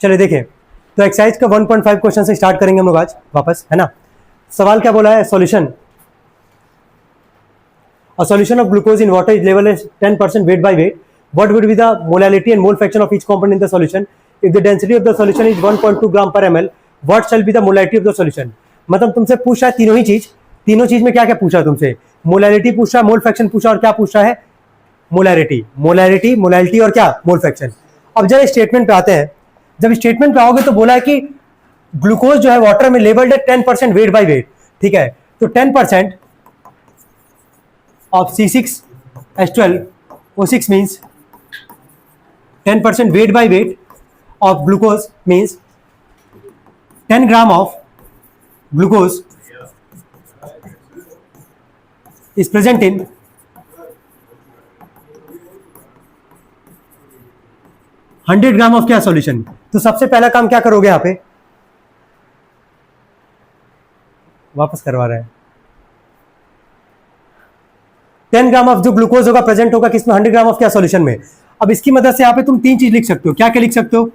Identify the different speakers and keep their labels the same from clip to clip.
Speaker 1: चलिए देखें, तो एक्सरसाइज का 1.5 क्वेश्चन से स्टार्ट करेंगे हम लोग आज वापस, है ना। सवाल क्या बोला है, solution A solution of glucose in water is level as 10% weight by weight. What would be the molality and mole fraction of each component in the solution? If the density of the solution is 1.2 gram per ml, what shall be the molality of the solution? मतलब तुमसे पूछ रहा है तीनों चीज में क्या क्या पूछा तुमसे, मोलैलिटी पूछा, मोल फ्रैक्शन पूछा और क्या पूछा है, मोलैलिटी और क्या, मोल फ्रैक्शन। अब जब स्टेटमेंट पे आते हैं, जब स्टेटमेंट पे आओगे तो बोला है कि ग्लूकोज जो है वाटर में लेवल्ड है 10% वेट बाई वेट, ठीक है। तो 10% of C6H12O6 means 10% weight by weight of glucose means 10 gram of glucose is present in 100 gram of क्या सॉल्यूशन। तो सबसे पहला काम क्या करोगे, यहां पे वापस करवा रहे हैं, 10 ग्राम ऑफ जो ग्लूकोज होगा प्रेजेंट होगा किसमें, 100 ग्राम ऑफ क्या सॉल्यूशन में। अब इसकी मदद से यहाँ पे तुम तीन चीज लिख सकते हो, क्या क्या लिख सकते हो,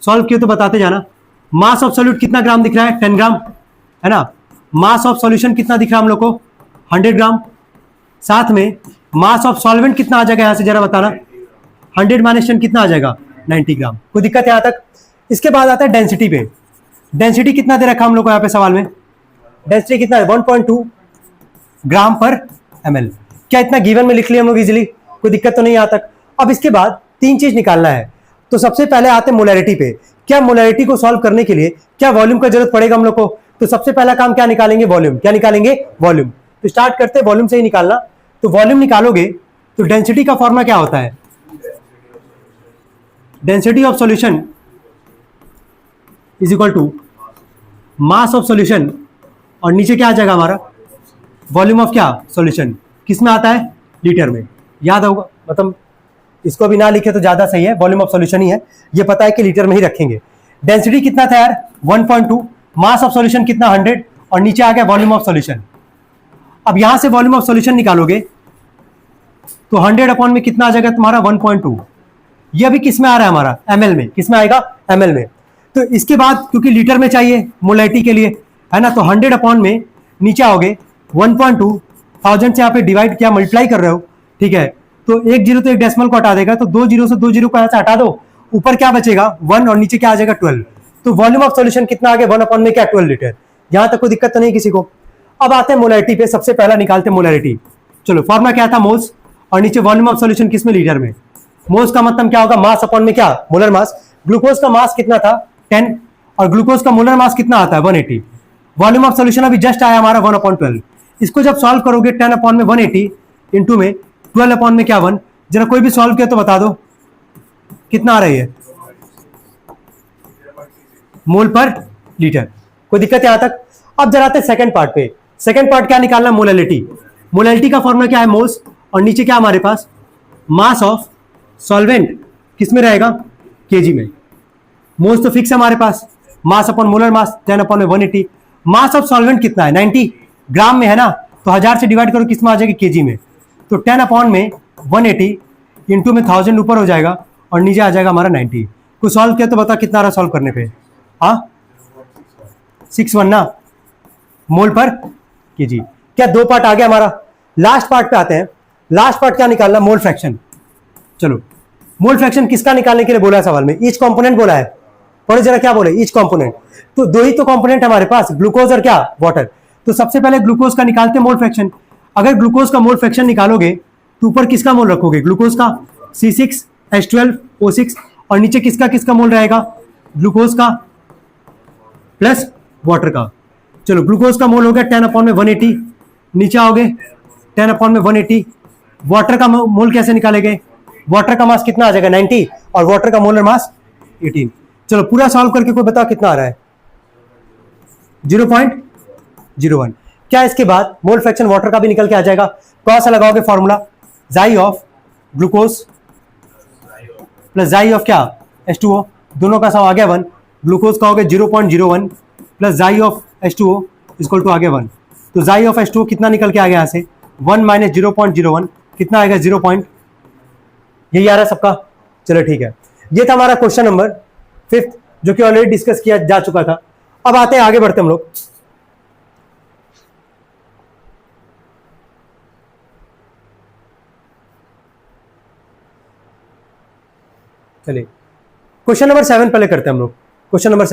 Speaker 1: सॉल्व किए तो बताते जाना। मास ऑफ सॉल्यूट कितना ग्राम दिख रहा है, 10 ग्राम, है ना। मास ऑफ सॉल्यूशन कितना दिख रहा है हम लोग को, 100 ग्राम। साथ में मास ऑफ सॉल्वेंट कितना आ जाएगा, यहां से जरा बताना, 100 माइनस 10 कितना आ जाएगा, 90 ग्राम। कोई दिक्कत है यहां तक। इसके बाद आता है डेंसिटी पे, डेंसिटी कितना दे रखा हम लोग को यहाँ पे सवाल में, डेंसिटी कितना है, 1.2 ग्राम पर ml। क्या इतना गिवन में लिख लिया हम लोग इजीली, कोई दिक्कत तो नहीं यहाँ तक। अब इसके बाद तीन चीज निकालना है, तो सबसे पहले आते हैं मोलैलिटी पे। क्या मोलैलिटी को सॉल्व करने के लिए क्या वॉल्यूम का जरूरत पड़ेगा हम लोग को, तो सबसे पहला काम क्या निकालेंगे, वॉल्यूम। क्या निकालेंगे, वॉल्यूम। तो स्टार्ट करते हैं वॉल्यूम से ही निकालना। तो वॉल्यूम निकालोगे तो डेंसिटी का फॉर्मूला क्या होता है, density of solution is equal to mass of solution, और नीचे क्या आ जाएगा हमारा, वॉल्यूम ऑफ क्या, सॉल्यूशन। किस में आता है, लीटर में, याद होगा, मतलब इसको भी ना लिखे तो ज्यादा सही है, वॉल्यूम ऑफ सॉल्यूशन ही है, ये पता है कि लीटर में ही रखेंगे। डेंसिटी कितना था यार, 1.2, मास ऑफ सॉल्यूशन कितना, 100, और नीचे आ गया वॉल्यूम ऑफ सॉल्यूशन। अब यहां से वॉल्यूम ऑफ सॉल्यूशन निकालोगे तो 100 अपॉन में कितना आ जाएगा तुम्हारा, 1.2। ये अभी किस में आ रहा है हमारा, ml में, किस में आएगा, ml में। तो इसके बाद क्योंकि लीटर में चाहिए मोलैलिटी के लिए, है ना, तो 100 अपॉन में नीचे आओगे 1.2, 1000 से यहाँ पे डिवाइड किया, मल्टीप्लाई कर रहे हो, ठीक है। तो एक जीरो तो एक डेसिमल को हटा देगा, तो 2 जीरो से 2 जीरो को यहाँ से हटा दो, ऊपर क्या बचेगा 1, और नीचे क्या आ जाएगा 12। तो वॉल्यूम ऑफ सॉल्यूशन कितना आ गया, 1 अपॉन में क्या, 12 लीटर। यहाँ तक कोई दिक्कत तो नहीं किसी को। अब आते हैं मोलैलिटी पे, सबसे पहला निकालते हैं मोलैलिटी। चलो फॉर्मूला क्या था, मोल्स, और नीचे वॉल्यूम ऑफ सॉल्यूशन किस में, लीटर में। मोल्स का मतलब क्या होगा, मास अपॉन में क्या, मोलर मास। ग्लूकोज का मास कितना था, 10, और ग्लूकोज का मोलर मास कितना आता है, 180। वॉल्यूम ऑफ सॉल्यूशन अभी जस्ट आया हमारा 1/12। इसको जब सॉल्व करोगे 10 अपॉन में 180 इंटू में 12 अपॉन में क्या 1, जरा कोई भी सॉल्व किया तो बता दो कितना आ रही है, मोल पर लीटर। कोई दिक्कत है यहां तक। अब जरा आते हैं सेकंड पार्ट पे। सेकंड पार्ट क्या निकालना, मोलैलिटी। मोलैलिटी का फॉर्मूला क्या है, मोल्स, और नीचे क्या हमारे पास, मास ऑफ सॉल्वेंट किस में रहेगा, केजी में। मोल्स तो फिक्स है हमारे पास, mass upon molar mass 10 upon में 180। मास ऑफ सॉल्वेंट कितना है, 90 ग्राम में, है ना, तो 1000 से डिवाइड करो किस में आ जाएगी, केजी में। तो 10 अपॉन में 180 इंटू में 1000 ऊपर हो जाएगा, और नीचे आ जाएगा हमारा 90। कुछ सॉल्व किया तो बता कितना आ रहा सॉल्व करने पे, हाँ 61 ना, मोल पर केजी। क्या दो पार्ट आ गया हमारा। लास्ट पार्ट पे आते हैं। लास्ट पार्ट क्या निकालना, मोल फ्रैक्शन। चलो मोल फ्रैक्शन किसका निकालने के लिए बोला है सवाल में, ईच कंपोनेंट बोला है, पढ़ो जरा क्या बोले, ईच कंपोनेंट। तो दो ही तो कंपोनेंट हमारे पास, ग्लूकोज और क्या, वाटर। तो सबसे पहले ग्लूकोज का निकालते हैं मोल फ्रैक्शन। अगर ग्लूकोज का मोल फ्रैक्शन निकालोगे तो ऊपर किसका मोल रखोगे, ग्लूकोज का, C6H12O6, और नीचे किसका किसका मोल रहेगा, ग्लूकोज का प्लस वाटर का। चलो ग्लूकोज का मोल हो गया 10 अपॉन में 180, नीचे आओगे 10 अपॉन में 180। वाटर का मोल कैसे निकालेंगे, वाटर का मास कितना आ जाएगा 90, और वाटर का मोलर मास 18। चलो पूरा सॉल्व करके कोई बताओ कितना आ रहा है, 0.01। क्या इसके बाद मोल फ्रैक्शन वाटर का भी निकल के आ जाएगा। कौन सा लगाओगे फॉर्मूला, जाई ऑफ ग्लूकोज प्लस जाई ऑफ क्या, H2O, दोनों का सब आ गया 1। ग्लूकोज का हो गया 0.01 प्लस जाई ऑफ H2O इक्वल टू आ गया 1। तो जाई ऑफ H2O कितना निकल के आ गया यहाँ से, 1 माइनस 0.01 कितना आएगा, 0. यही आ रहा है सबका। चलो ठीक है, ये था हमारा क्वेश्चन नंबर 5 जो कि ऑलरेडी डिस्कस किया जा चुका था। अब आते हैं, आगे बढ़ते हम लोग। चलिए क्वेश्चन नंबर 7 पहले करते हैं हम लोग। क्वेश्चन नंबर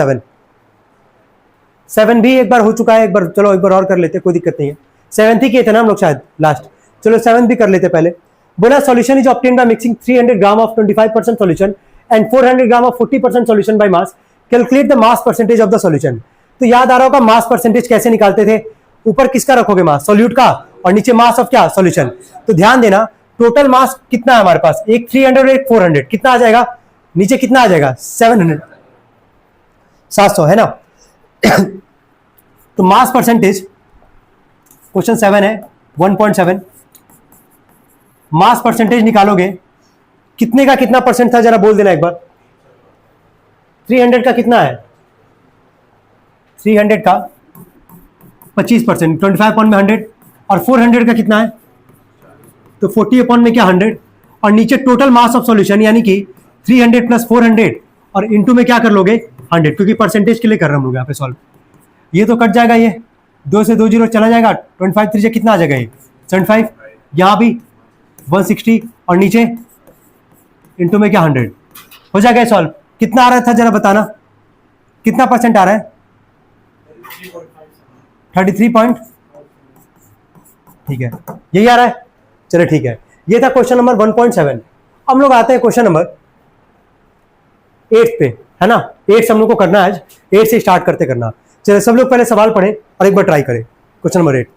Speaker 1: 7 भी एक बार हो चुका है, एक बार चलो एक बार और कर लेते हैं, कोई दिक्कत नहीं है। 7th ही किए थे ना हम लोग शायद लास्ट, चलो 7 भी कर लेते पहले। बोला solution is obtained by mixing 300 gram of 25% solution and 400 gram of 40% solution by mass, calculate the mass percentage of the solution. तो याद आ रहा होगा मास परसेंटेज कैसे निकालते थे, ऊपर किसका रखोगे मास, सॉल्यूट का, और नीचे मास ऑफ क्या, सॉल्यूशन। तो ध्यान देना टोटल मास कितना है हमारे पास, एक 300 और एक 400, कितना आ जाएगा, नीचे कितना आ जाएगा 700, 700 है ना। तो मास परसेंटेज क्वेश्चन 7 है 1.7, मास परसेंटेज निकालोगे कितने का कितना परसेंट था, जरा बोल देना एक बार। 300 का कितना है, 300 का 25%, 25 अपॉन में 100, और 400 का कितना है, तो 40 अपॉन में क्या 100, और नीचे टोटल मास ऑफ सॉल्यूशन यानी कि 300 प्लस 400 और इंटू में क्या कर लोगे 100, क्योंकि परसेंटेज के लिए कर रहे हम लोग यहाँ पे सॉल्व। ये तो कट जाएगा, ये 2 से 2 जीरो चला जाएगा, 25 3 से कितना आ जाएगा, ये 75, यहाँ भी 160 और नीचे इंटू में क्या 100, हो जाएगा सॉल्व। कितना आ रहा था जरा बताना, कितना परसेंट आ रहा है, 33 पॉइंट, ठीक है यही आ रहा है। चलो ठीक है, ये था क्वेश्चन नंबर 1.7। हम लोग आते हैं क्वेश्चन नंबर 8 पे, है ना। 8 से हम लोग को करना है आज, 8 से स्टार्ट करते करना। चलो सब लोग पहले सवाल पढ़ें और एक बार ट्राई करें। Question number 8,